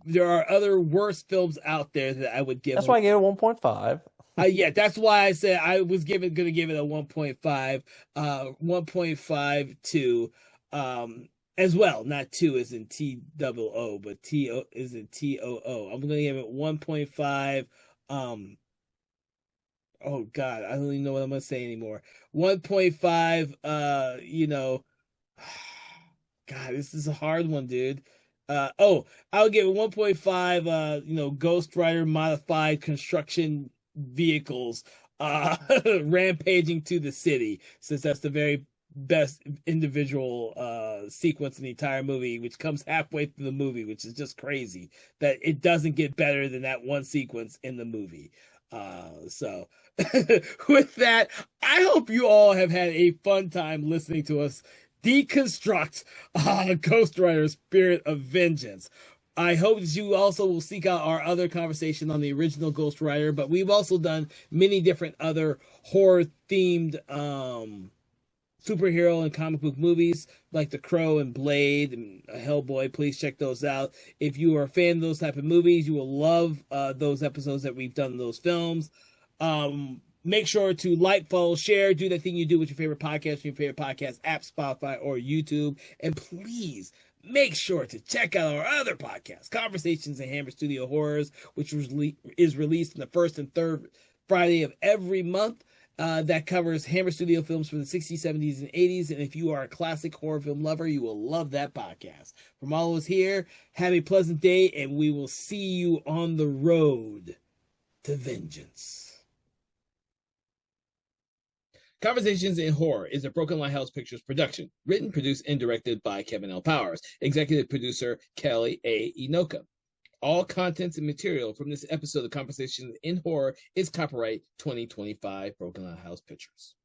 There are other worse films out there that I would give. That's why I gave it 1.5. Yeah, that's why I said I was gonna give it a 1.5, 1.52, as well. Not two as in TOO, but TO is in TOO. I'm gonna give it 1.5. Oh God, I don't even know what I'm gonna say anymore. 1.5, God, this is a hard one, dude. I'll give it 1.5, Ghost Rider modified construction vehicles rampaging to the city, since that's the very best individual sequence in the entire movie, which comes halfway through the movie, which is just crazy that it doesn't get better than that one sequence in the movie. So with that, I hope you all have had a fun time listening to us deconstruct Ghost Rider: Spirit of Vengeance. I hope that you also will seek out our other conversation on the original Ghost Rider, but we've also done many different other horror themed superhero and comic book movies like The Crow and Blade and Hellboy. Please check those out. If you are a fan of those type of movies, you will love those episodes that we've done in those films. Make sure to like, follow, share, do that thing you do with your favorite podcast app, Spotify, or YouTube. And please make sure to check out our other podcast, Conversations in Hammer Studio Horrors, which is released on the first and third Friday of every month. that covers Hammer Studio films from the 60s, 70s, and 80s. And if you are a classic horror film lover, you will love that podcast. From all of us here, have a pleasant day, and we will see you on the road to vengeance. Conversations in Horror is a Broken Lighthouse Pictures production. Written, produced, and directed by Kevin L. Powers. Executive producer Kelly A. Inoka. All contents and material from this episode of Conversations in Horror is copyright 2025 Broken Lighthouse Pictures.